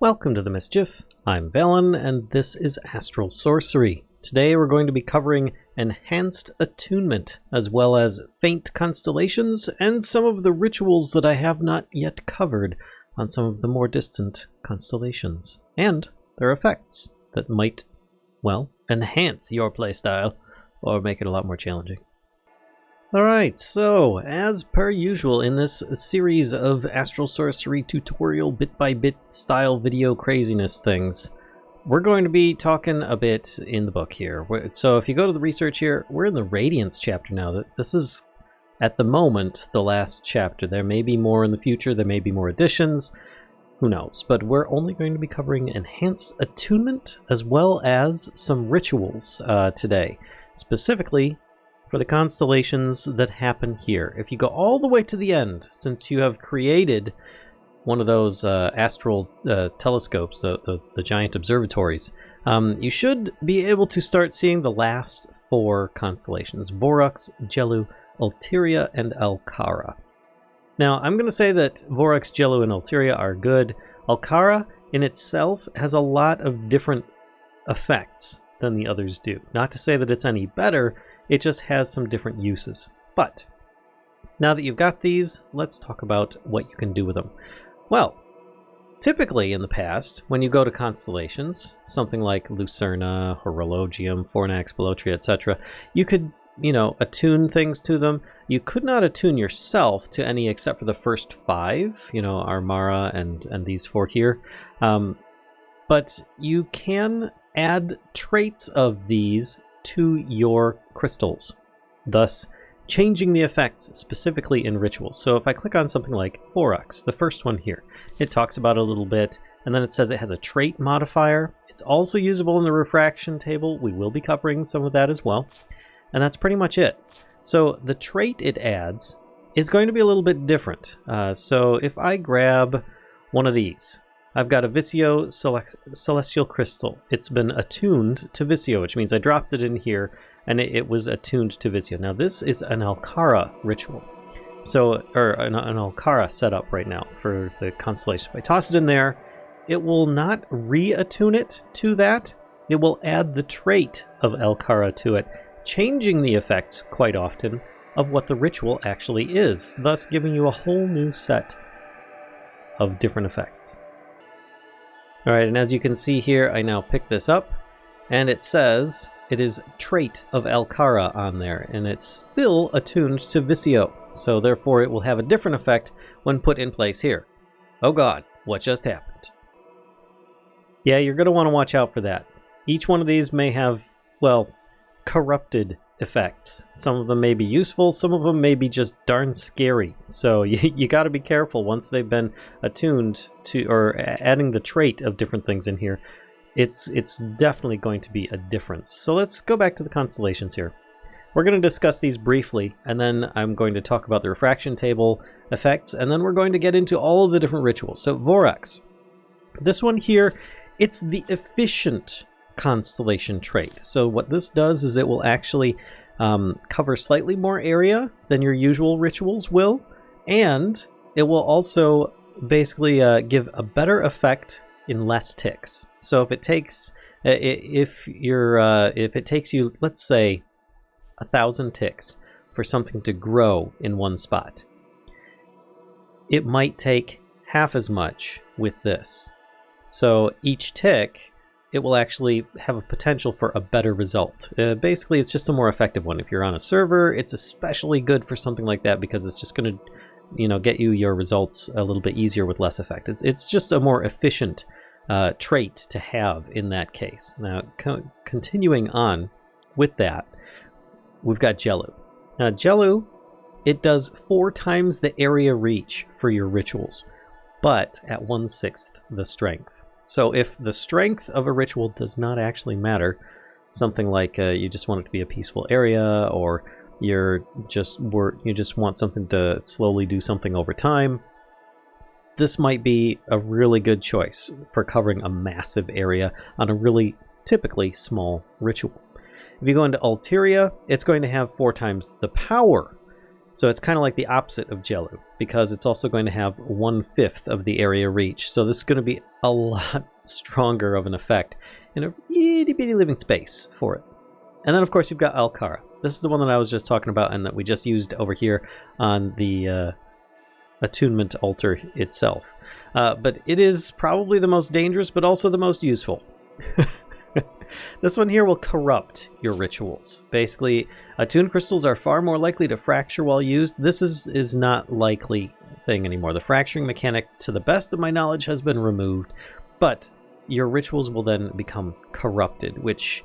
Welcome to the Mischief. I'm Valen, and this is Astral Sorcery. Today we're going to be covering Enhanced Attunement, as well as Faint Constellations, and some of the rituals that I have not yet covered on some of the more distant constellations, and their effects that might, well, enhance your playstyle, or make it a lot more challenging. Alright, so, as per usual in this series of Astral Sorcery tutorial bit-by-bit style video craziness things, we're going to be talking a bit in the book here. So if you go to the research here, we're in the Radiance chapter now. This is, at the moment, the last chapter. There may be more in the future, there may be more additions, who knows. But we're only going to be covering Enhanced Attunement as well as some rituals today. Specifically, for the constellations that happen here. If you go all the way to the end, since you have created one of those astral telescopes, the giant observatories, you should be able to start seeing the last 4 constellations: Vorux, Gelu, Ulteria, and Alcara. Now, I'm going to say that Vorux, Gelu, and Ulteria are good. Alcara in itself has a lot of different effects than the others do. Not to say that it's any better, it just has some different uses. But now that you've got these, let's talk about what you can do with them. Well, typically in the past, when you go to constellations, something like Lucerna, Horologium, Fornax, Pelotrio, etc., you could, attune things to them. You could not attune yourself to any except for the first 5, Armara and these 4 here. But you can add traits of these to your crystals, thus changing the effects specifically in rituals. So if I click on something like Vorux, the first one here, it talks about it a little bit, and then it says it has a trait modifier. It's also usable in the Refraction table. We will be covering some of that as well. And that's pretty much it. So the trait it adds is going to be a little bit different. So if I grab one of these, I've got a Vicio Celestial Crystal. It's been attuned to Vicio, which means I dropped it in here and it was attuned to Vicio. Now this is an Alcara ritual. So, or an Alcara setup right now for the constellation. If I toss it in there, it will not re-attune it to that. It will add the trait of Alcara to it, changing the effects quite often of what the ritual actually is, thus giving you a whole new set of different effects. Alright, and as you can see here, I now pick this up, and it says it is trait of Alcara on there, and it's still attuned to Vicio, so therefore it will have a different effect when put in place here. Oh god, what just happened? Yeah, you're going to want to watch out for that. Each one of these may have, well, corrupted effects. Some of them may be useful, some of them may be just darn scary. So you got to be careful once they've been attuned to, or adding the trait of different things in here. It's definitely going to be a difference. So let's go back to the constellations here. We're going to discuss these briefly, and then I'm going to talk about the refraction table effects, and then we're going to get into all of the different rituals. So Vorux. This one here, it's the efficient constellation trait. So what this does is it will actually cover slightly more area than your usual rituals will, and it will also basically give a better effect in less ticks. So if it takes if it takes you, let's say, 1,000 ticks for something to grow in one spot, it might take half as much with this. So each tick, it will actually have a potential for a better result. Basically, it's just a more effective one. If you're on a server, it's especially good for something like that because it's just going to, get you your results a little bit easier with less effect. It's just a more efficient trait to have in that case. Now, continuing on with that, we've got Gelu. Now, Gelu, it does 4 times the area reach for your rituals, but at 1/6 the strength. So if the strength of a ritual does not actually matter, something like you just want it to be a peaceful area, or you just want something to slowly do something over time, this might be a really good choice for covering a massive area on a really typically small ritual. If you go into Ulteria, it's going to have 4 times the power. So it's kind of like the opposite of Gelu, because it's also going to have 1/5 of the area reach. So this is going to be a lot stronger of an effect in a itty bitty living space for it. And then of course you've got Alcara. This is the one that I was just talking about and that we just used over here on the attunement altar itself. But it is probably the most dangerous, but also the most useful. This one here will corrupt your rituals. Basically, attuned crystals are far more likely to fracture while used. This is not likely thing anymore. The fracturing mechanic, to the best of my knowledge, has been removed, but your rituals will then become corrupted, which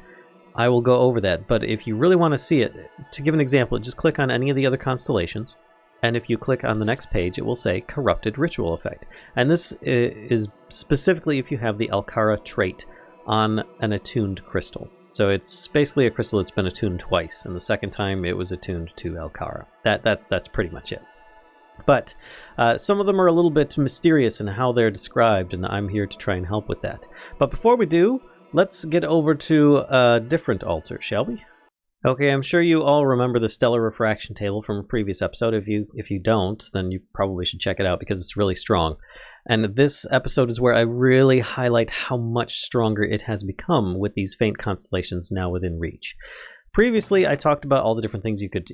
I will go over that. But if you really want to see it, to give an example, just click on any of the other constellations, and if you click on the next page, it will say Corrupted Ritual Effect. And this is specifically if you have the Alcara trait on an attuned crystal. So it's basically a crystal that's been attuned twice, and the second time it was attuned to Alcara. That's pretty much it. But some of them are a little bit mysterious in how they're described, and I'm here to try and help with that. But before we do, let's get over to a different altar, shall we? Okay, I'm sure you all remember the stellar refraction table from a previous episode. If you don't, then you probably should check it out because it's really strong. And this episode is where I really highlight how much stronger it has become with these faint constellations now within reach. Previously, I talked about all the different things you could,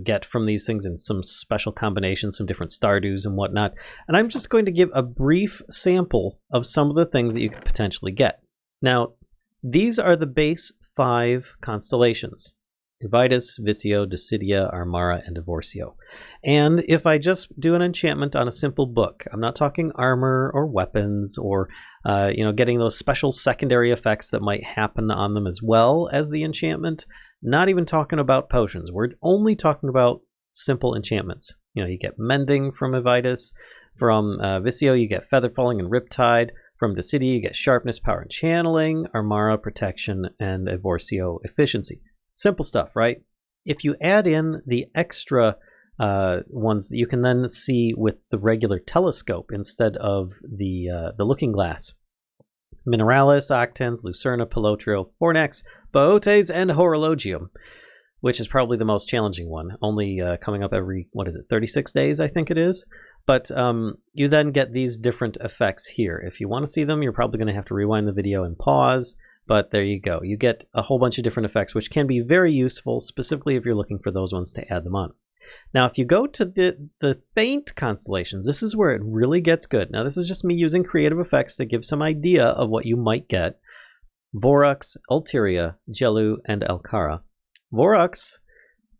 get from these things and some special combinations, some different Stardews and whatnot. And I'm just going to give a brief sample of some of the things that you could potentially get. Now, these are the base 5 constellations: Aevitas, Vicio, Discidia, Armara, and Evorsio. And if I just do an enchantment on a simple book, I'm not talking armor or weapons or getting those special secondary effects that might happen on them as well as the enchantment. Not even talking about potions. We're only talking about simple enchantments. You get Mending from Aevitas. From Vicio, you get Feather Falling and Riptide. From Discidia, you get Sharpness, Power, and Channeling. Armara, Protection, and Evorsio, Efficiency. Simple stuff, right? If you add in the extra ones that you can then see with the regular telescope instead of the looking glass: Mineralis, Octans, Lucerna, Pelotrio, Fornax, Botes, and Horologium, which is probably the most challenging one, only coming up every, 36 days, I think it is. But you then get these different effects here. If you want to see them, you're probably going to have to rewind the video and pause. But there you go. You get a whole bunch of different effects, which can be very useful, specifically if you're looking for those ones to add them on. Now, if you go to the faint constellations, this is where it really gets good. Now, this is just me using creative effects to give some idea of what you might get. Vorux, Ulteria, Gelu, and Alcara. Vorux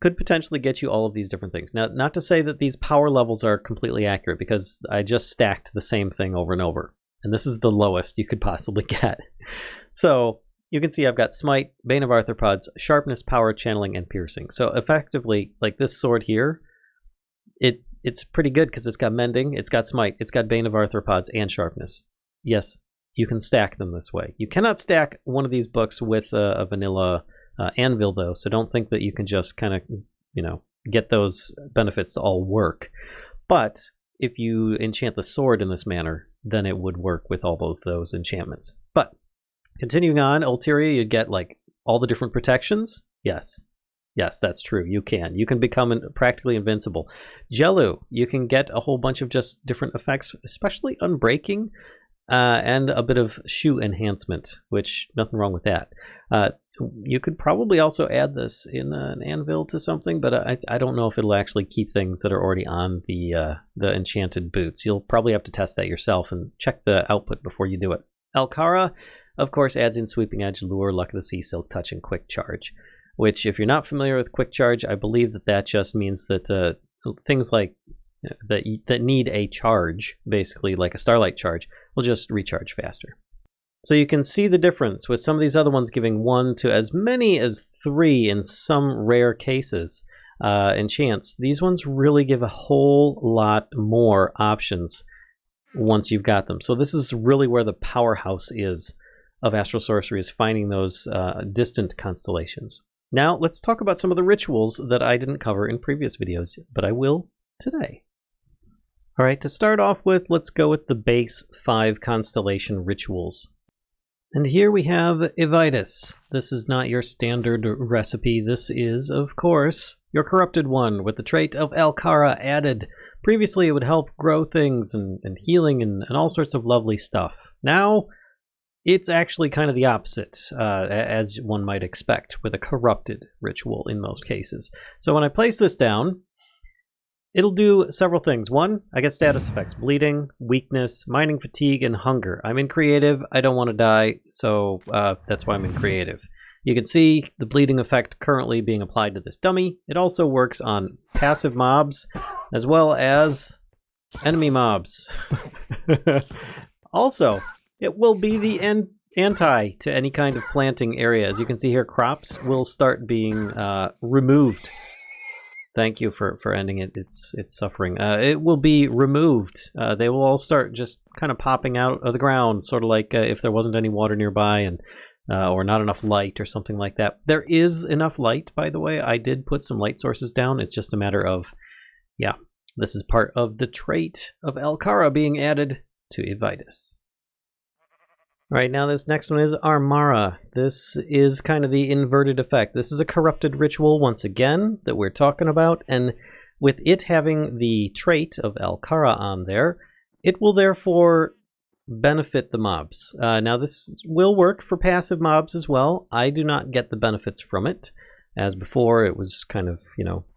could potentially get you all of these different things. Now, not to say that these power levels are completely accurate, because I just stacked the same thing over and over. And this is the lowest you could possibly get. So you can see I've got Smite, Bane of Arthropods, Sharpness, Power, Channeling, and Piercing. So effectively, like this sword here, it's pretty good because it's got Mending, it's got Smite, it's got Bane of Arthropods, and Sharpness. Yes, you can stack them this way. You cannot stack one of these books with a vanilla anvil, though, so don't think that you can just kind of, get those benefits to all work. But if you enchant the sword in this manner, then it would work with all both those enchantments. But continuing on, Ulteria, you'd get like all the different protections. Yes, that's true. You can become practically invincible. Gelu, you can get a whole bunch of just different effects, especially Unbreaking, and a bit of shoe enhancement, which nothing wrong with that. You could probably also add this in an anvil to something, but I don't know if it'll actually keep things that are already on the enchanted boots. You'll probably have to test that yourself and check the output before you do it. Alcara, of course, adds in Sweeping Edge, Lure, Luck of the Sea, Silk Touch, and Quick Charge, which, if you're not familiar with Quick Charge, I believe that just means that things like that need a charge, basically like a Starlight Charge, will just recharge faster. So you can see the difference with some of these other ones giving 1 to as many as 3 in some rare cases enchants. These ones really give a whole lot more options once you've got them. So this is really where the powerhouse is of Astral Sorcery, is finding those distant constellations. Now let's talk about some of the rituals that I didn't cover in previous videos, but I will today. All right, to start off with, let's go with the base 5 constellation rituals. And here we have Aevitas. This is not your standard recipe. This is, of course, your corrupted one with the trait of Alcara added. Previously, it would help grow things and healing and all sorts of lovely stuff. Now, it's actually kind of the opposite, as one might expect, with a corrupted ritual in most cases. So when I place this down, it'll do several things. One, I get status effects: bleeding, weakness, mining fatigue, and hunger. I'm in creative. I don't want to die, so that's why I'm in creative. You can see the bleeding effect currently being applied to this dummy. It also works on passive mobs as well as enemy mobs. Also, it will be the anti to any kind of planting area. As you can see here, crops will start being removed. Thank you for ending it. It's suffering. It will be removed. They will all start just kind of popping out of the ground, sort of like if there wasn't any water nearby and or not enough light or something like that. There is enough light, by the way. I did put some light sources down. It's just a matter of, yeah, this is part of the trait of Alcara being added to Aevitas. Right, now this next one is Armara. This is kind of the inverted effect. This is a corrupted ritual once again that we're talking about, and with it having the trait of Alcara on there, it will therefore benefit the mobs. Now this will work for passive mobs as well. I do not get the benefits from it. As before, it was kind of,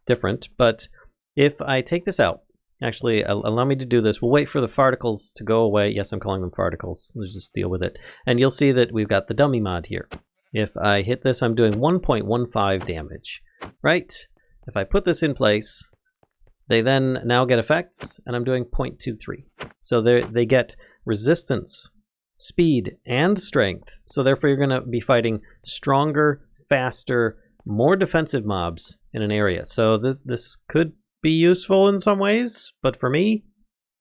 different, but if I take this out, actually, allow me to do this. We'll wait for the farticles to go away. Yes, I'm calling them farticles. Let's just deal with it. And you'll see that we've got the dummy mod here. If I hit this, I'm doing 1.15 damage, right? If I put this in place, they then now get effects, and I'm doing 0.23. So they get resistance, speed, and strength. So therefore, you're going to be fighting stronger, faster, more defensive mobs in an area. So this could be useful in some ways, but for me,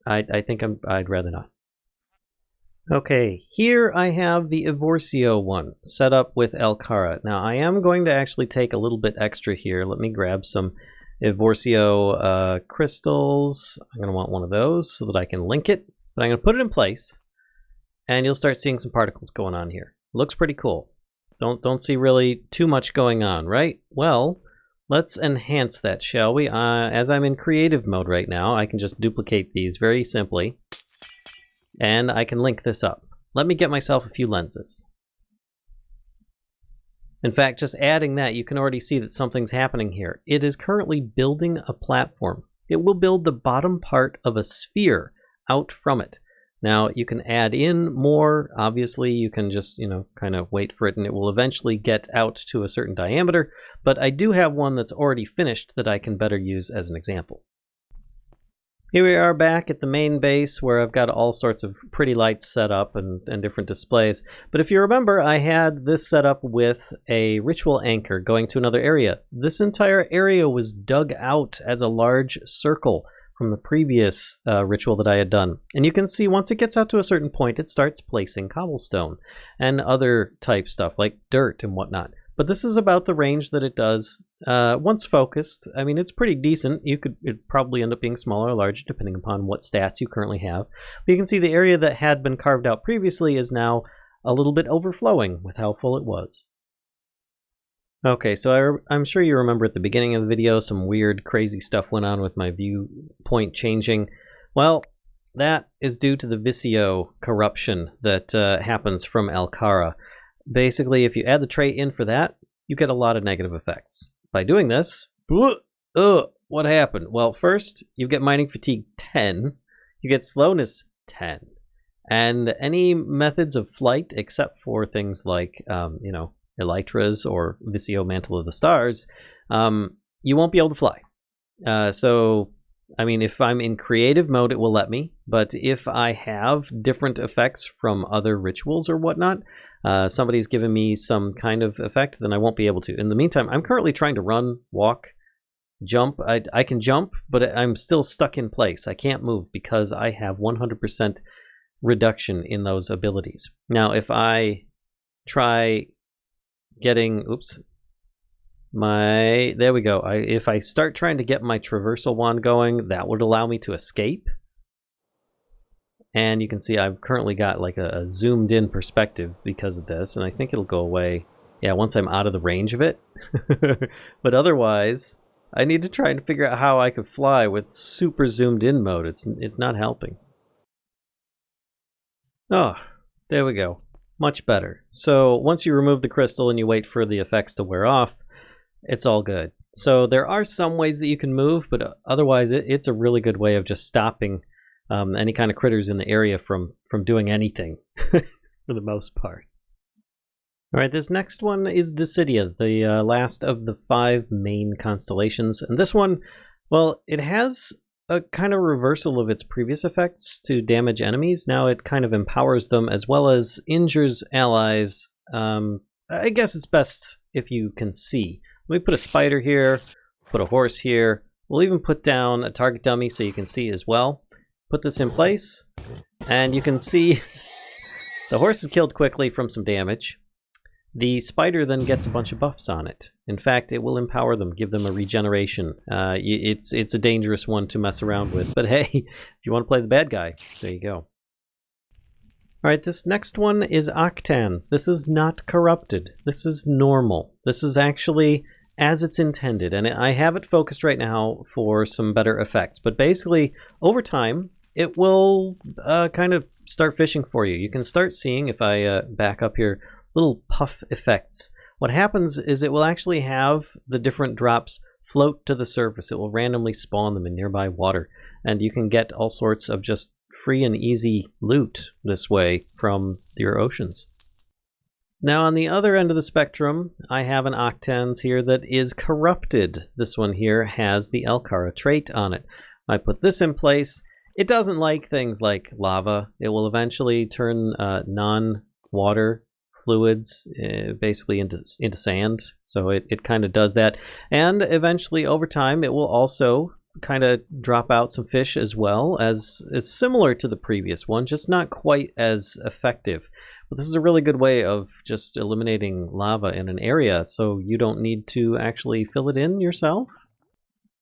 I think I'd rather not. Okay, here I have the Evorsio one set up with Alcara. Now I am going to actually take a little bit extra here. Let me grab some Evorsio crystals. I'm going to want one of those so that I can link it, but I'm going to put it in place, and you'll start seeing some particles going on here. Looks pretty cool. Don't see really too much going on, right? Well, let's enhance that, shall we? As I'm in creative mode right now, I can just duplicate these very simply, and I can link this up. Let me get myself a few lenses. In fact, just adding that, you can already see that something's happening here. It is currently building a platform. It will build the bottom part of a sphere out from it. Now, you can add in more. Obviously, you can just, kind of wait for it, and it will eventually get out to a certain diameter. But I do have one that's already finished that I can better use as an example. Here we are back at the main base where I've got all sorts of pretty lights set up and different displays. But if you remember, I had this set up with a ritual anchor going to another area. This entire area was dug out as a large circle from the previous ritual that I had done. And you can see once it gets out to a certain point, it starts placing cobblestone and other type stuff like dirt and whatnot. But this is about the range that it does once focused. I mean, it's pretty decent. It'd probably end up being smaller or larger depending upon what stats you currently have. But you can see the area that had been carved out previously is now a little bit overflowing with how full it was. Okay, so I'm sure you remember at the beginning of the video some weird, crazy stuff went on with my viewpoint changing. Well, that is due to the Vicio corruption that happens from Alcara. Basically, if you add the trait in for that, you get a lot of negative effects. By doing this, what happened? Well, first, you get mining fatigue 10, you get slowness 10, and any methods of flight, except for things like, Elytras or Vicio Mantle of the Stars, you won't be able to fly. So, I mean, if I'm in creative mode, it will let me, but if I have different effects from other rituals or whatnot, somebody's given me some kind of effect, then I won't be able to. In the meantime, I'm currently trying to run, walk, jump. I can jump, but I'm still stuck in place. I can't move because I have 100% reduction in those abilities. Now, if I try getting, there we go. If I start trying to get my traversal wand going, that would allow me to escape. And you can see I've currently got like a zoomed in perspective because of this, and I think it'll go away, yeah, once I'm out of the range of it. But otherwise, I need to try and figure out how I could fly with super zoomed in mode. It's not helping. Oh, there we go. Much better. So once you remove the crystal and you wait for the effects to wear off, it's all good. So there are some ways that you can move, but otherwise it's a really good way of just stopping any kind of critters in the area from doing anything for the most part. All right, this next one is Discidia, the last of the 5 main constellations. And this one, well, it has a kind of reversal of its previous effects to damage enemies. Now it kind of empowers them as well as injures allies. I guess it's best if you can see. Let me put a spider here, put a horse here. We'll even put down a target dummy so you can see as well. Put this in place, and you can see the horse is killed quickly from some damage. The spider then gets a bunch of buffs on it. In fact, it will empower them, give them a regeneration. It's a dangerous one to mess around with, but hey, if you want to play the bad guy, there you go. Alright, this next one is Octans. This is not corrupted. This is normal. This is actually as it's intended, and I have it focused right now for some better effects. But basically, over time, it will kind of start fishing for you. You can start seeing, if I back up here, little puff effects. What happens is it will actually have the different drops float to the surface. It will randomly spawn them in nearby water, and you can get all sorts of just free and easy loot this way from your oceans. Now on the other end of the spectrum, I have an Octans here that is corrupted. This one here has the Alcara trait on it. I put this in place. It doesn't like things like lava. It will eventually turn non-water fluids basically into sand. So it kind of does that. And eventually over time it will also kind of drop out some fish as well, as it's similar to the previous one, just not quite as effective. But this is a really good way of just eliminating lava in an area, so you don't need to actually fill it in yourself.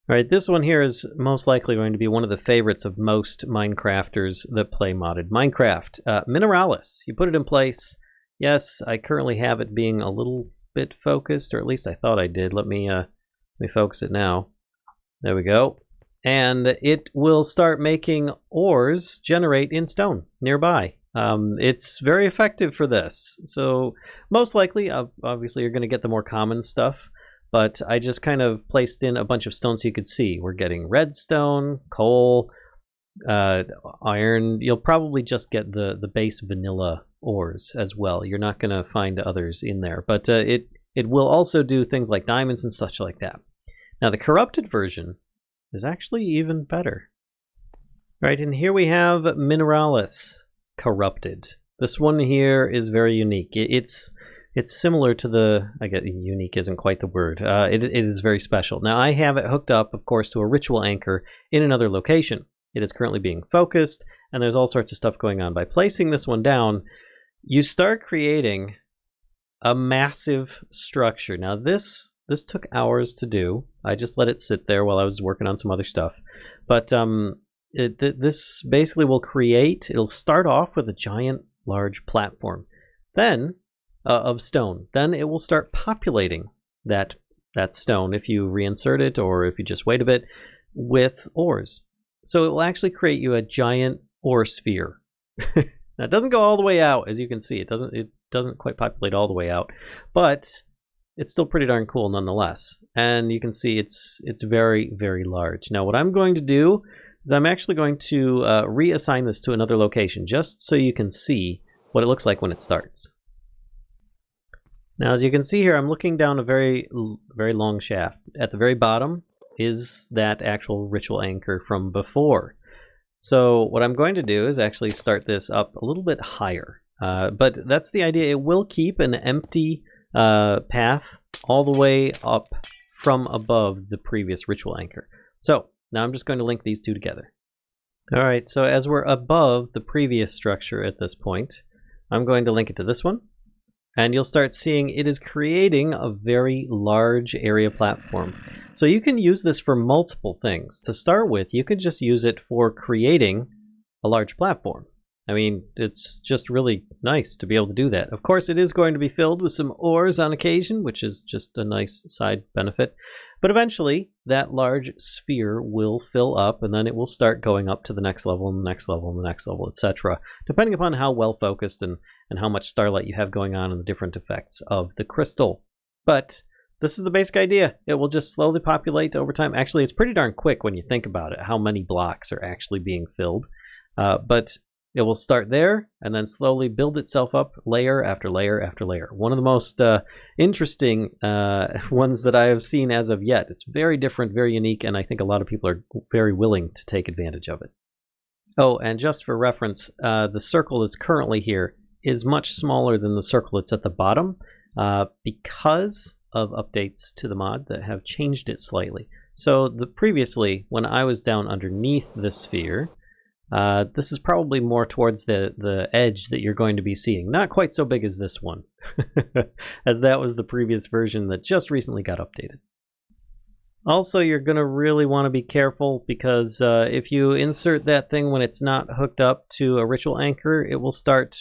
Alright, this one here is most likely going to be one of the favorites of most Minecrafters that play modded Minecraft. Mineralis, you put it in place. Yes, I currently have it being a little bit focused, or at least I thought I did. Let me focus it now. There we go. And it will start making ores generate in stone nearby. It's very effective for this. So most likely, obviously, you're going to get the more common stuff. But I just kind of placed in a bunch of stones so you could see. We're getting redstone, coal, iron. You'll probably just get the base vanilla ores as well. You're not going to find others in there. But it will also do things like diamonds and such like that. Now the corrupted version is actually even better. Right, and here we have Mineralis corrupted. This one here is very unique. It's similar to the, I guess unique isn't quite the word. It is very special. Now I have it hooked up, of course, to a ritual anchor in another location. It is currently being focused, and there's all sorts of stuff going on. By placing this one down, you start creating a massive structure. Now this took hours to do. I just let it sit there while I was working on some other stuff. But this basically will create, it'll start off with a giant, large platform. Then, of stone. Then it will start populating that stone if you reinsert it or if you just wait a bit with ores. So it will actually create you a giant ore sphere. Now it doesn't go all the way out, as you can see. It doesn't quite populate all the way out, but it's still pretty darn cool nonetheless. And you can see it's very, very large. Now what I'm going to do is I'm actually going to reassign this to another location just so you can see what it looks like when it starts. Now as you can see here, I'm looking down a very, very long shaft. At the very bottom is that actual ritual anchor from before. So what I'm going to do is actually start this up a little bit higher. But that's the idea. It will keep an empty path all the way up from above the previous ritual anchor. So now I'm just going to link these two together. Alright, so as we're above the previous structure at this point, I'm going to link it to this one. And you'll start seeing it is creating a very large area platform. So you can use this for multiple things. To start with, you could just use it for creating a large platform. I mean, it's just really nice to be able to do that. Of course, it is going to be filled with some ores on occasion, which is just a nice side benefit. But eventually, that large sphere will fill up, and then it will start going up to the next level, and the next level, and the next level, etc., depending upon how well focused and how much starlight you have going on and the different effects of the crystal. But this is the basic idea. It will just slowly populate over time. Actually, it's pretty darn quick when you think about it, how many blocks are actually being filled. But it will start there and then slowly build itself up layer after layer after layer. One of the most interesting ones that I have seen as of yet. It's very different, very unique, and I think a lot of people are very willing to take advantage of it. Oh, and just for reference, the circle that's currently here is much smaller than the circle that's at the bottom because of updates to the mod that have changed it slightly. So previously, when I was down underneath the sphere, this is probably more towards the edge that you're going to be seeing. Not quite so big as this one, as that was the previous version that just recently got updated. Also, you're going to really want to be careful because if you insert that thing when it's not hooked up to a ritual anchor, it will start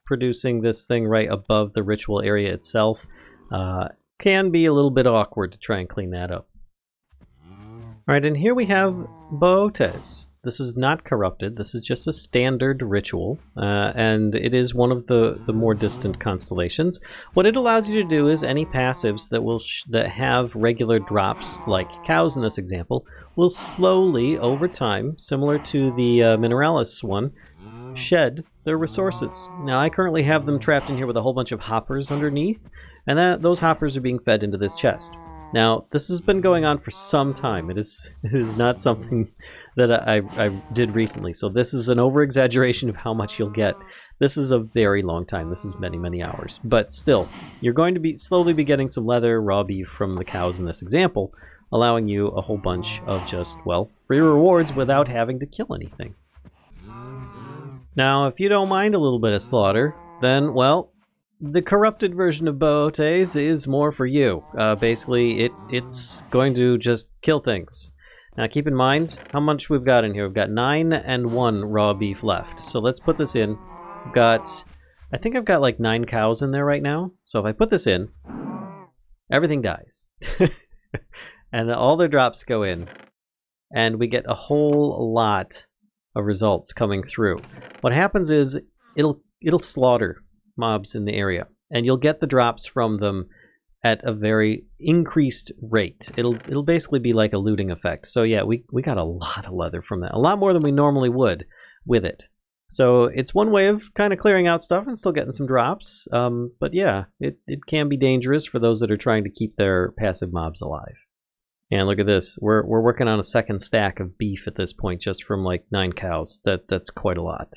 producing this thing right above the ritual area itself. Can be a little bit awkward to try and clean that up. Alright, and here we have Bootes. This is not corrupted, this is just a standard ritual, and it is one of the more distant constellations. What it allows you to do is any passives that have regular drops, like cows in this example, will slowly, over time, similar to the Mineralis one, shed their resources. Now, I currently have them trapped in here with a whole bunch of hoppers underneath, and those hoppers are being fed into this chest. Now, this has been going on for some time. It is not something that I did recently, so this is an over-exaggeration of how much you'll get. This is a very long time. This is many, many hours. But still, you're going to slowly be getting some leather, raw beef from the cows in this example, allowing you a whole bunch of just, well, free rewards without having to kill anything. Now, if you don't mind a little bit of slaughter, then, well, the corrupted version of Bootes is more for you. Basically, it's going to just kill things. Now, keep in mind how much we've got in here. We've got 9 and 1 raw beef left. So let's put this in. I think I've got like 9 cows in there right now. So if I put this in, everything dies. And all their drops go in. And we get a whole lot of results coming through. What happens is it'll slaughter mobs in the area, and you'll get the drops from them at a very increased rate. It'll basically be like a looting effect. So yeah, we got a lot of leather from that, a lot more than we normally would with it. So it's one way of kind of clearing out stuff and still getting some drops. But yeah, it can be dangerous for those that are trying to keep their passive mobs alive. And look at this, we're working on a second stack of beef at this point, just from like 9 cows. That's quite a lot.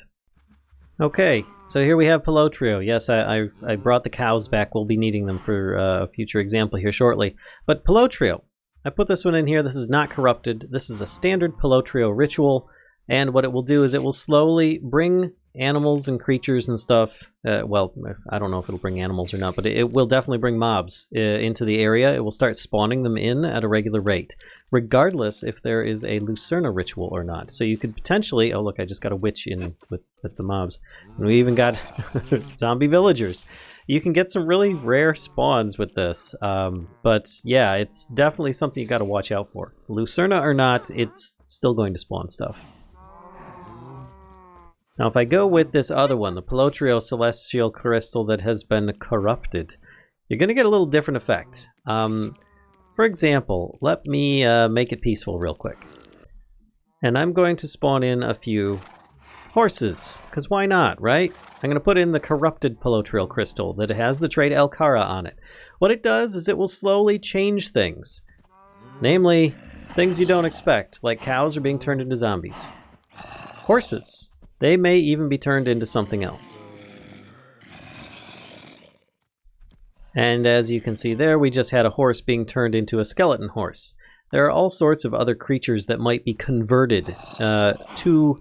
Okay, so here we have Pelotrio. Yes, I brought the cows back. We'll be needing them for a future example here shortly. But Pelotrio, I put this one in here. This is not corrupted. This is a standard Pelotrio ritual. And what it will do is it will slowly bring animals and creatures and stuff. Well, I don't know if it'll bring animals or not, but it will definitely bring mobs into the area. It will start spawning them in at a regular rate, regardless if there is a Lucerna ritual or not. So you could potentially... Oh, look, I just got a witch in with the mobs. And we even got zombie villagers. You can get some really rare spawns with this. But yeah, it's definitely something you got to watch out for. Lucerna or not, it's still going to spawn stuff. Now, if I go with this other one, the Pelotrio Celestial Crystal that has been corrupted, you're going to get a little different effect. For example, let me make it peaceful real quick. And I'm going to spawn in a few horses, because why not, right? I'm going to put in the corrupted Pelotrio Crystal that has the trait Alcara on it. What it does is it will slowly change things. Namely, things you don't expect, like cows are being turned into zombies. Horses. They may even be turned into something else. And as you can see there, we just had a horse being turned into a skeleton horse. There are all sorts of other creatures that might be converted to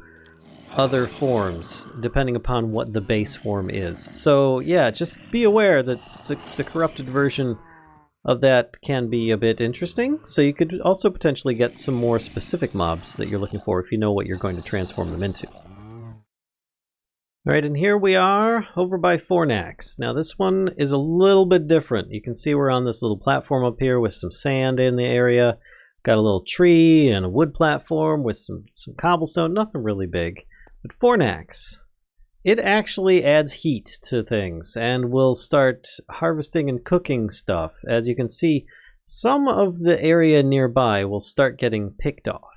other forms, depending upon what the base form is. So yeah, just be aware that the corrupted version of that can be a bit interesting. So you could also potentially get some more specific mobs that you're looking for if you know what you're going to transform them into. Alright, and here we are over by Fornax. Now this one is a little bit different. You can see we're on this little platform up here with some sand in the area. Got a little tree and a wood platform with some cobblestone, nothing really big. But Fornax, it actually adds heat to things and will start harvesting and cooking stuff. As you can see, some of the area nearby will start getting picked off.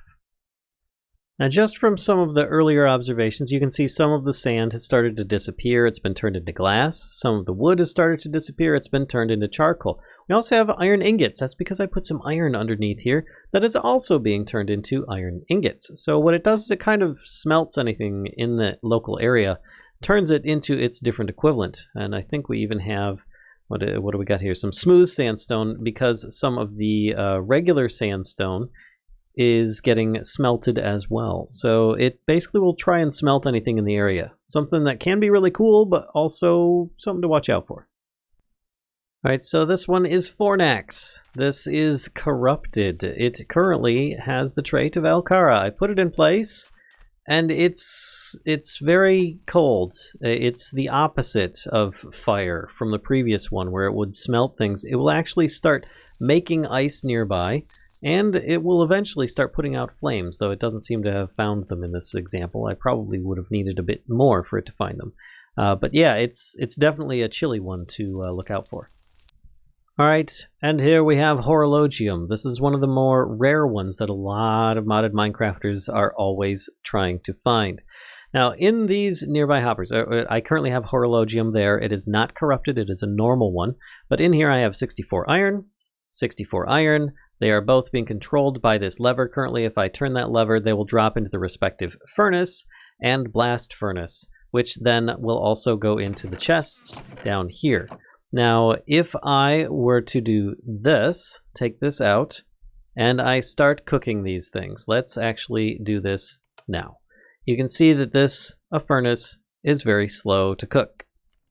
Now just from some of the earlier observations, you can see some of the sand has started to disappear. It's been turned into glass. Some of the wood has started to disappear. It's been turned into charcoal. We also have iron ingots. That's because I put some iron underneath here that is also being turned into iron ingots. So what it does is it kind of smelts anything in the local area, turns it into its different equivalent. And I think we even have, what do we got here? Some smooth sandstone, because some of the regular sandstone is getting smelted as well. So it basically will try and smelt anything in the area. Something that can be really cool, but also something to watch out for. Alright, so this one is Fornax. This is corrupted. It currently has the trait of Alcara. I put it in place, and it's very cold. It's the opposite of fire from the previous one, where it would smelt things. It will actually start making ice nearby, and it will eventually start putting out flames, though it doesn't seem to have found them in this example. I probably would have needed a bit more for it to find them. But yeah, it's definitely a chilly one to look out for. Alright, and here we have Horologium. This is one of the more rare ones that a lot of modded Minecrafters are always trying to find. Now, in these nearby hoppers, I currently have Horologium there. It is not corrupted, it is a normal one. But in here I have 64 iron, 64 iron. They are both being controlled by this lever currently. If I turn that lever, they will drop into the respective furnace and blast furnace, which then will also go into the chests down here. Now, if I were to do this, take this out, and I start cooking these things, let's actually do this now. You can see that this furnace is very slow to cook.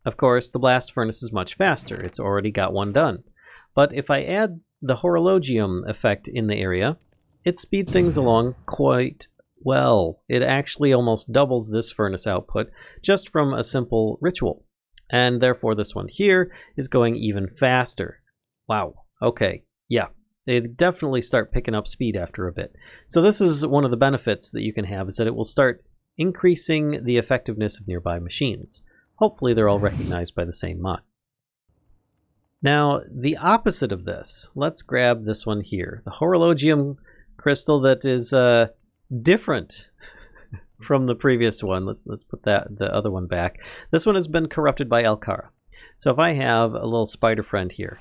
Of course, the blast furnace is much faster. It's already got one done. But if I add the Horologium effect in the area, it speeds things along quite well. It actually almost doubles this furnace output just from a simple ritual. And therefore this one here is going even faster. Wow, okay, yeah. They definitely start picking up speed after a bit. So this is one of the benefits that you can have, is that it will start increasing the effectiveness of nearby machines. Hopefully they're all recognized by the same mod. Now, the opposite of this, let's grab this one here. The Horologium crystal that is different from the previous one. Let's put the other one back. This one has been corrupted by Alcara. So if I have a little spider friend here,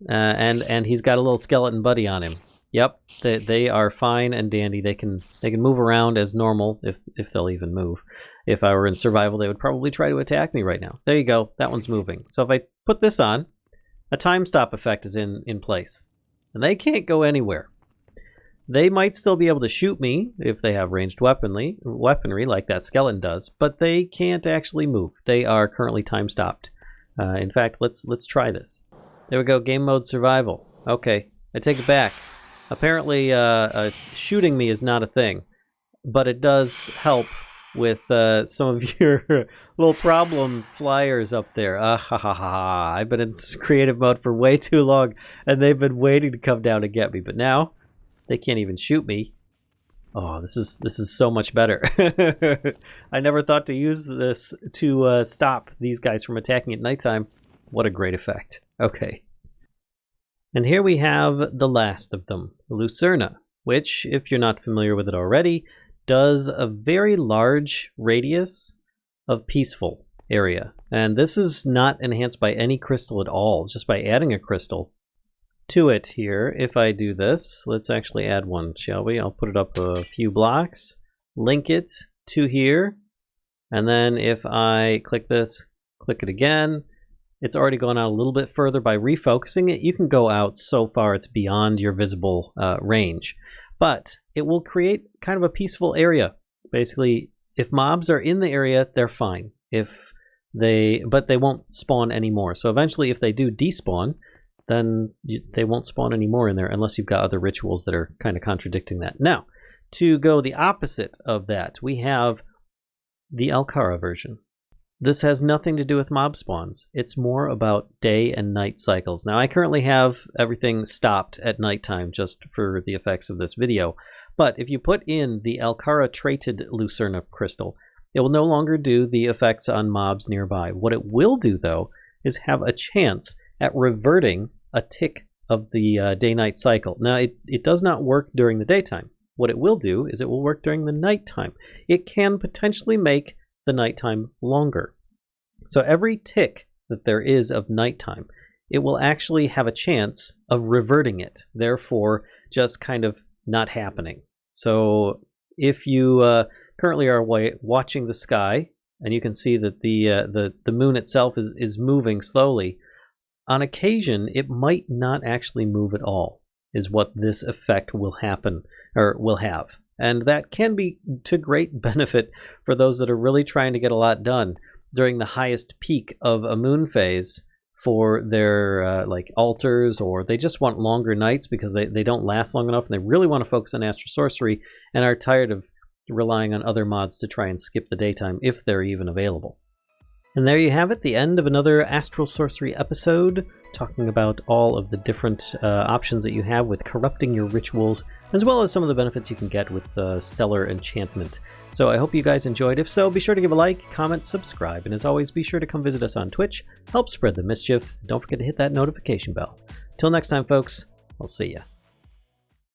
and he's got a little skeleton buddy on him. Yep, they are fine and dandy. They can move around as normal, if they'll even move. If I were in survival, they would probably try to attack me right now. There you go, that one's moving. So if I put this on, a time stop effect is in place. And they can't go anywhere. They might still be able to shoot me if they have ranged weaponry like that skeleton does, but they can't actually move. They are currently time stopped. In fact, let's try this. There we go, game mode survival. Okay, I take it back. Apparently shooting me is not a thing, but it does help with some of your little problem flyers up there. I've been in creative mode for way too long, and they've been waiting to come down and get me, but now they can't even shoot me. Oh, this is so much better. I never thought to use this to stop these guys from attacking at nighttime. What a great effect. Okay. And here we have the last of them, Lucerna, which, if you're not familiar with it already, does a very large radius of peaceful area. And this is not enhanced by any crystal at all, just by adding a crystal to it here. If I do this, let's actually add one, shall we? I'll put it up a few blocks, link it to here, and then if I click this, click it again, it's already gone out a little bit further. By refocusing it, you can go out so far it's beyond your visible range. But it will create kind of a peaceful area. Basically, if mobs are in the area, they're fine. But they won't spawn anymore. So eventually, if they do despawn, then they won't spawn anymore in there unless you've got other rituals that are kind of contradicting that. Now, to go the opposite of that, we have the Alcara version. This has nothing to do with mob spawns. It's more about day and night cycles. Now, I currently have everything stopped at nighttime just for the effects of this video. But if you put in the Alcara traded Lucerna crystal, it will no longer do the effects on mobs nearby. What it will do, though, is have a chance at reverting a tick of the day-night cycle. Now, it does not work during the daytime. What it will do is it will work during the nighttime. It can potentially make the nighttime longer. So every tick that there is of nighttime, it will actually have a chance of reverting it, therefore just kind of not happening. So if you currently are watching the sky, and you can see that the moon itself is moving slowly, on occasion it might not actually move at all, is what this effect will happen, or will have. And that can be to great benefit for those that are really trying to get a lot done during the highest peak of a moon phase for their like altars, or they just want longer nights because they don't last long enough and they really want to focus on Astral Sorcery and are tired of relying on other mods to try and skip the daytime if they're even available. And there you have it, the end of another Astral Sorcery episode, talking about all of the different options that you have with corrupting your rituals, as well as some of the benefits you can get with Stellar Enchantment. So I hope you guys enjoyed. If so, be sure to give a like, comment, subscribe, and as always, be sure to come visit us on Twitch, help spread the mischief, and don't forget to hit that notification bell. Till next time, folks, I'll see ya.